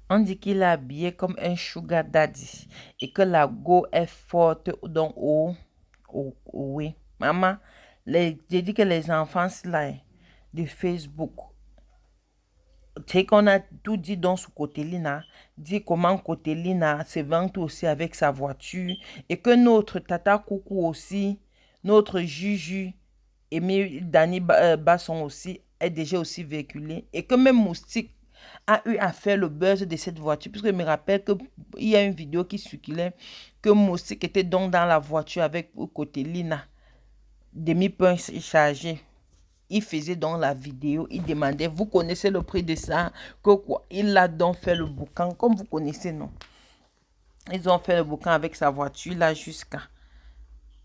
On dit qu'il est habillé comme un sugar daddy et que la go est forte donc oui. Maman, j'ai dit que les enfants là, de Facebook, c'est qu'on a tout dit dans ce côté-là, dit comment côté-là se vante aussi avec sa voiture et que notre tata coucou aussi, notre Juju, et Dani Basson aussi est déjà aussi véhiculé et que même Moustique a eu à faire le buzz de cette voiture puisque je me rappelle qu'il y a une vidéo qui circulait que Moustique était donc dans la voiture avec côté Lina demi-point chargé. Il faisait donc la vidéo, il demandait, vous connaissez le prix de ça, que quoi? Il a donc fait le boucan, comme vous connaissez, non? Ils ont fait le boucan avec sa voiture là jusqu'à.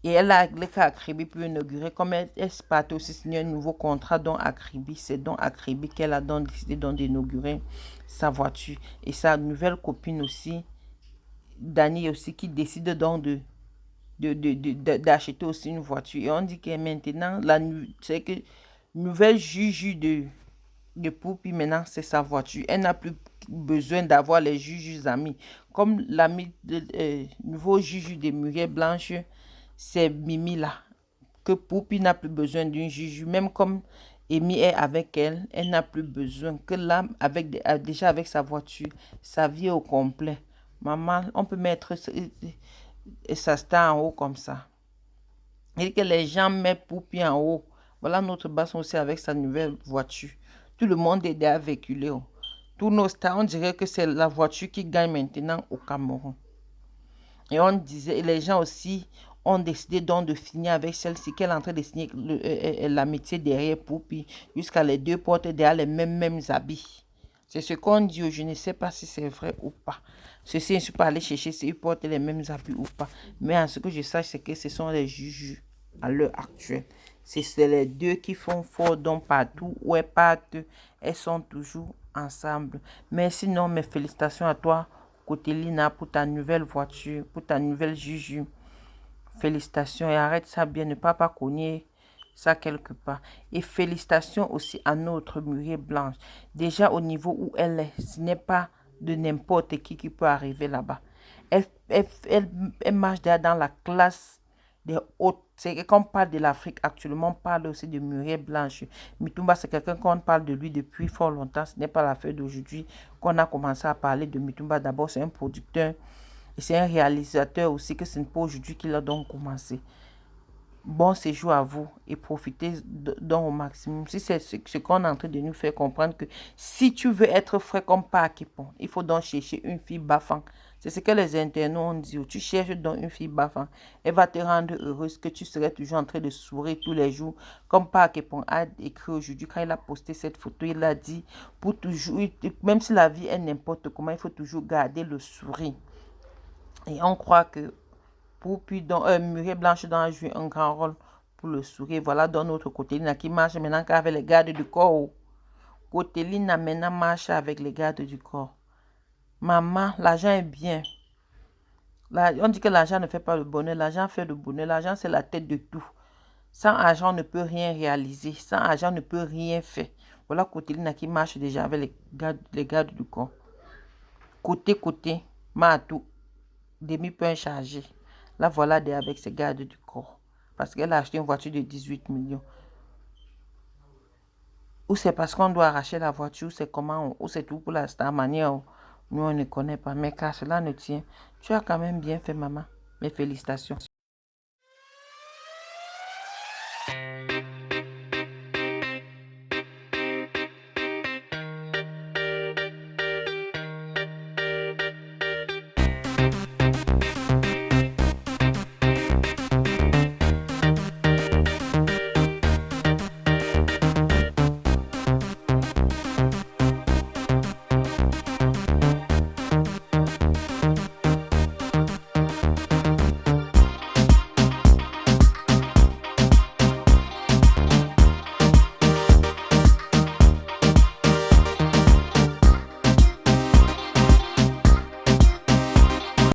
Et elle a le cas Acribi pour inaugurer, comme elle se partait aussi signer un nouveau contrat dont Acribi, c'est donc Acribi qu'elle a donc décidé d'inaugurer sa voiture. Et sa nouvelle copine aussi, Dani aussi, qui décide donc d'acheter aussi une voiture. Et on dit que maintenant, c'est que nouvelle juge de Poupi, maintenant, c'est sa voiture. Elle n'a plus besoin d'avoir les juges amis. Comme l'ami, nouveau juge de Muriel Blanche, c'est Mimi là. Que Poupi n'a plus besoin d'une juge. Même comme Amy est avec elle, elle n'a plus besoin. Que là, déjà avec sa voiture, sa vie est au complet. Maman, on peut mettre sa star en haut comme ça. Et que les gens mettent Poupi en haut. Voilà notre basson aussi avec sa nouvelle voiture. Tout le monde est déjà véhiculé. Tous nos stars, on dirait que c'est la voiture qui gagne maintenant au Cameroun. Et on disait, les gens aussi ont décidé donc de finir avec celle-ci, qu'elle est en train de signer l'amitié derrière Poupi, jusqu'à les deux portent derrière les mêmes habits. C'est ce qu'on dit, je ne sais pas si c'est vrai ou pas. Ceci, je ne suis pas allé chercher s'ils portent les mêmes habits ou pas. Mais en ce que je sache, c'est que ce sont les juges à l'heure actuelle. C'est les deux qui font fort donc partout où elles partent, elles sont toujours ensemble. Mais sinon, mes félicitations à toi, côté Lina, pour ta nouvelle voiture, pour ta nouvelle Juju. Félicitations et arrête ça bien, ne pas cogner ça quelque part. Et félicitations aussi à notre Muriel Blanche. Déjà au niveau où elle est, ce n'est pas de n'importe qui peut arriver là-bas. Elle marche déjà dans la classe des hautes. C'est qu'on parle de l'Afrique actuellement, on parle aussi de Muriel Blanche. Mitumba, c'est quelqu'un qu'on parle de lui depuis fort longtemps. Ce n'est pas l'affaire d'aujourd'hui qu'on a commencé à parler de Mitumba. D'abord, c'est un producteur et c'est un réalisateur aussi, que ce n'est pas aujourd'hui qu'il a donc commencé. Bon séjour à vous et profitez donc au maximum. Si c'est ce qu'on est en train de nous faire comprendre, que si tu veux être frais comme Pakipon, il faut donc chercher une fille baffant. C'est ce que les internautes ont dit. Tu cherches donc une fille baffant. Elle va te rendre heureuse, que tu serais toujours en train de sourire tous les jours. Comme Pakipon a écrit aujourd'hui, quand il a posté cette photo, il a dit, pour toujours, même si la vie est n'importe comment, il faut toujours garder le sourire. Et on croit que Muriel Blanche a joué un grand rôle pour le sourire. Voilà dans notre côté Lina qui marche maintenant avec les gardes du corps. Côté Lina maintenant marche avec les gardes du corps. Maman, l'argent est bien. On dit que l'argent ne fait pas le bonheur. L'argent fait le bonheur. L'argent, c'est la tête de tout. Sans argent, on ne peut rien réaliser. Sans argent, on ne peut rien faire. Voilà côté Lina qui marche déjà avec les gardes du corps. Côté, Matou, demi-point chargé. Là, voilà avec ses gardes du corps. Parce qu'elle a acheté une voiture de 18 millions. Ou c'est parce qu'on doit arracher la voiture, ou c'est comment, ou c'est tout pour la star manière. Nous, on ne connaît pas. Mais car cela ne tient. Tu as quand même bien fait, maman. Mes félicitations.